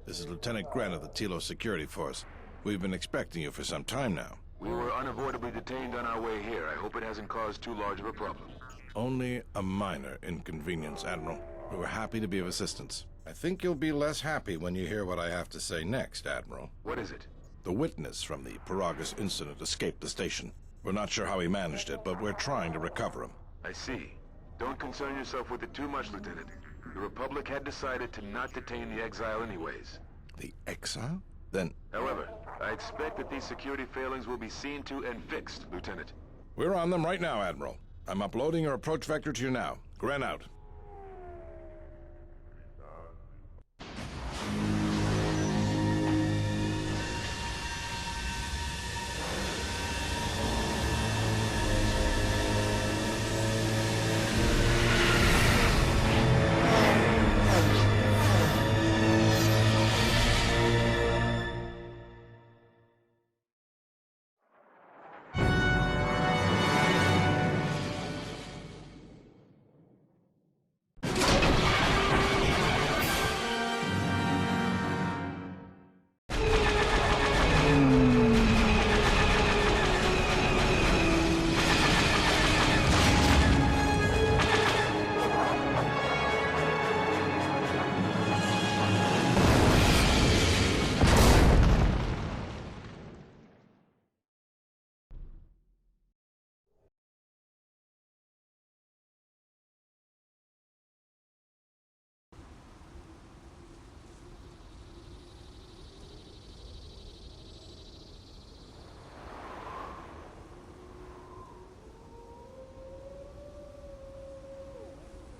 This is Lieutenant Grant of the Telos Security Force. We've been expecting you for some time now. We were unavoidably detained on our way here. I hope it hasn't caused too large of a problem. Only a minor inconvenience, Admiral. We were happy to be of assistance. I think you'll be less happy when you hear what I have to say next, Admiral. What is it? The witness from the Paragus incident escaped the station. We're not sure how he managed it, but we're trying to recover him. I see. Don't concern yourself with it too much, Lieutenant. The Republic had decided to not detain the exile anyways. The exile? Then... However, I expect that these security failings will be seen to and fixed, Lieutenant. We're on them right now, Admiral. I'm uploading your approach vector to you now. Grant out.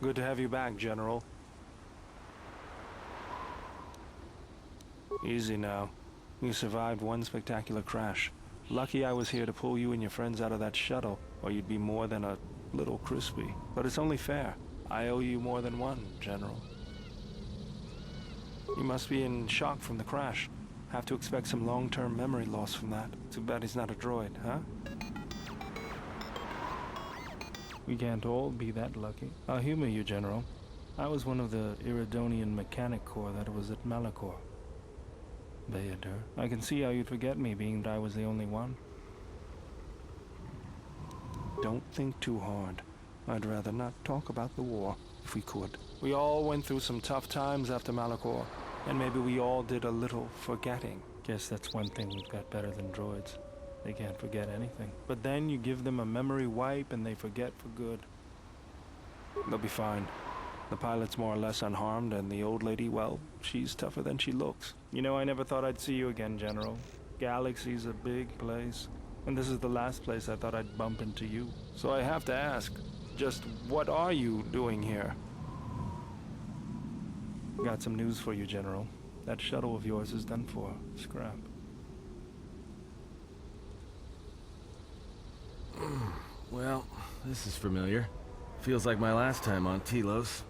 Good to have you back, General. Easy now. You survived one spectacular crash. Lucky I was here to pull you and your friends out of that shuttle, or you'd be more than a little crispy. But it's only fair. I owe you more than one, General. You must be in shock from the crash. Have to expect some long-term memory loss from that. Too bad he's not a droid, huh? We can't all be that lucky. I'll humor you, General. I was one of the Iridonian Mechanic Corps that was at Malachor. Bao-Dun. I can see how you'd forget me, being that I was the only one. Don't think too hard. I'd rather not talk about the war, if we could. We all went through some tough times after Malachor, and maybe we all did a little forgetting. Guess that's one thing we've got better than droids. They can't forget anything. But then you give them a memory wipe and they forget for good. They'll be fine. The pilot's more or less unharmed, and the old lady, well, she's tougher than she looks. You know, I never thought I'd see you again, General. Galaxy's a big place, and this is the last place I thought I'd bump into you. So I have to ask, just what are you doing here? Got some news for you, General. That shuttle of yours is done for. Scrap. Well, this is familiar. Feels like my last time on Telos.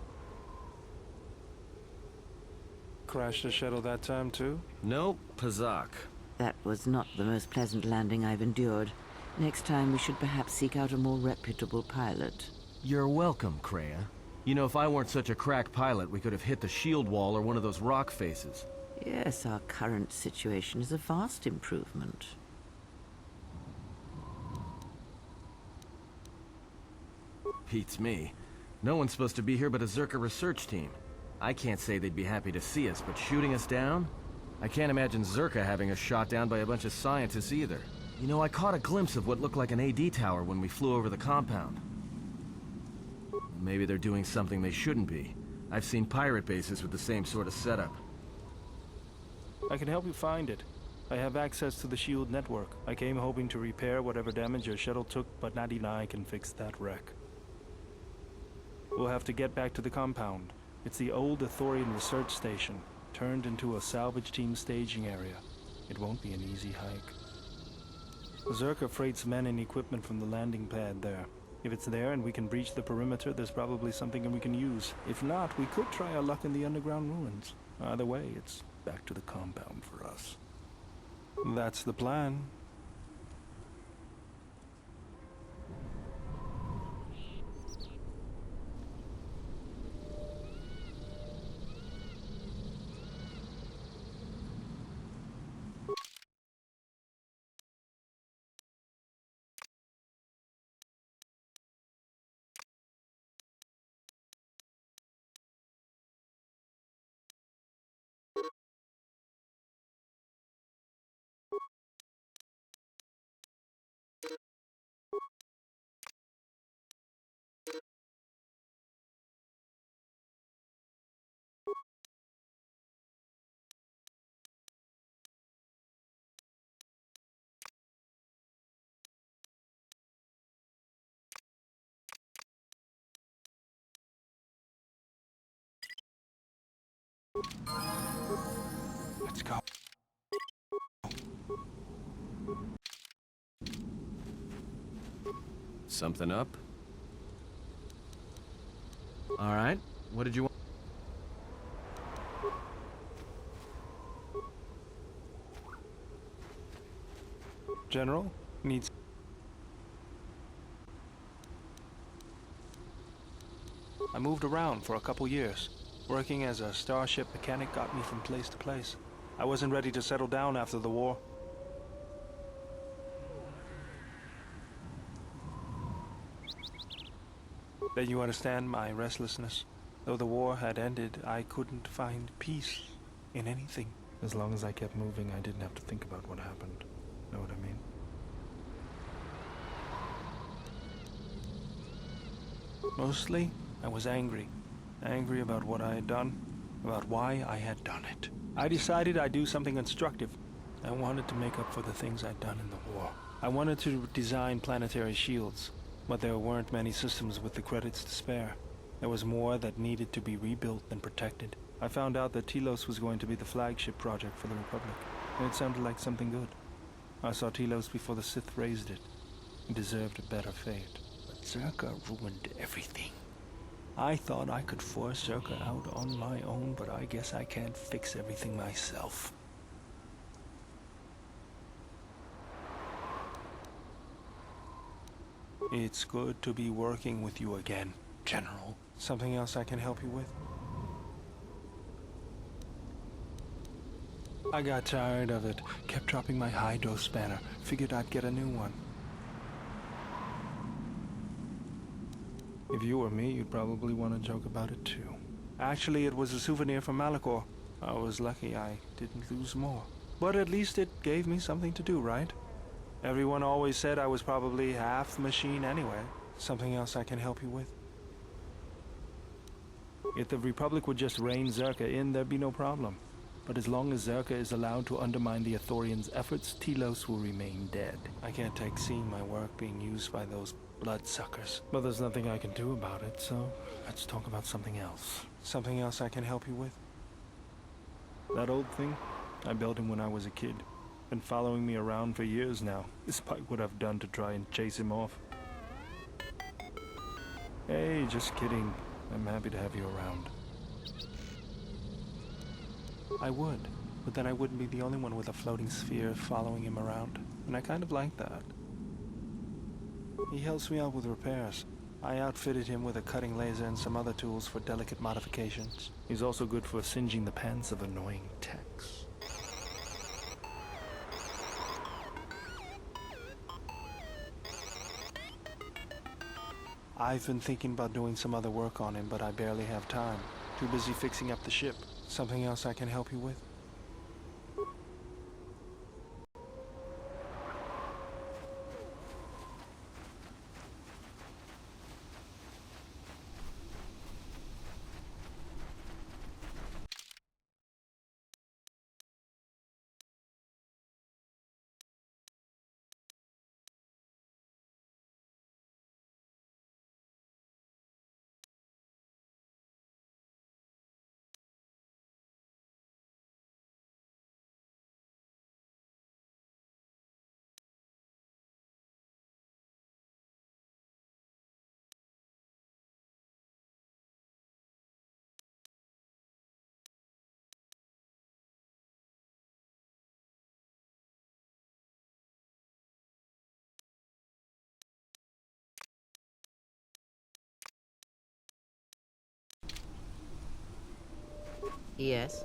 Crashed the shuttle that time, too? Nope, Pazak. That was not the most pleasant landing I've endured. Next time we should perhaps seek out a more reputable pilot. You're welcome, Kreia. You know, if I weren't such a crack pilot, we could have hit the shield wall or one of those rock faces. Yes, our current situation is a vast improvement. Beats me. No one's supposed to be here but a Zerka research team. I can't say they'd be happy to see us, but shooting us down? I can't imagine Zerka having us shot down by a bunch of scientists either. You know, I caught a glimpse of what looked like an AD tower when we flew over the compound. Maybe they're doing something they shouldn't be. I've seen pirate bases with the same sort of setup. I can help you find it. I have access to the SHIELD network. I came hoping to repair whatever damage your shuttle took, but not even I can fix that wreck. We'll have to get back to the compound. It's the old Athorian research station, turned into a salvage team staging area. It won't be an easy hike. Zerka freights men and equipment from the landing pad there. If it's there and we can breach the perimeter, there's probably something we can use. If not, we could try our luck in the underground ruins. Either way, it's back to the compound for us. That's the plan. go. Something up? All right. What did you want? General, needs... I moved around for a couple years. Working as a starship mechanic got me from place to place. I wasn't ready to settle down after the war. Then you understand my restlessness. Though the war had ended, I couldn't find peace in anything. As long as I kept moving, I didn't have to think about what happened. Know what I mean? Mostly, I was angry. Angry about what I had done, about why I had done it. I decided I'd do something constructive. I wanted to make up for the things I'd done in the war. I wanted to design planetary shields, but there weren't many systems with the credits to spare. There was more that needed to be rebuilt and protected. I found out that Telos was going to be the flagship project for the Republic, and it sounded like something good. I saw Telos before the Sith raised it. It deserved a better fate. But Zerka ruined everything. I thought I could force Zerka out on my own, but I guess I can't fix everything myself. It's good to be working with you again, General. Something else I can help you with? I got tired of it. Kept dropping my hydro spanner. Figured I'd get a new one. If you were me, you'd probably want to joke about it too. Actually, it was a souvenir from Malachor. I was lucky I didn't lose more. But at least it gave me something to do, right? Everyone always said I was probably half machine anyway. Something else I can help you with? If the Republic would just rein Zerka in, there'd be no problem. But as long as Zerka is allowed to undermine the Ithorians' efforts, Telos will remain dead. I can't take seeing my work being used by those bloodsuckers. But there's nothing I can do about it, so let's talk about something else. Something else I can help you with? That old thing? I built him when I was a kid. Been following me around for years now, despite what I've done to try and chase him off. Hey, just kidding. I'm happy to have you around. I would, but then I wouldn't be the only one with a floating sphere following him around, and I kind of like that. He helps me out with repairs. I outfitted him with a cutting laser and some other tools for delicate modifications. He's also good for singeing the pants of annoying techs. I've been thinking about doing some other work on him, but I barely have time. Too busy fixing up the ship. Something else I can help you with? Yes?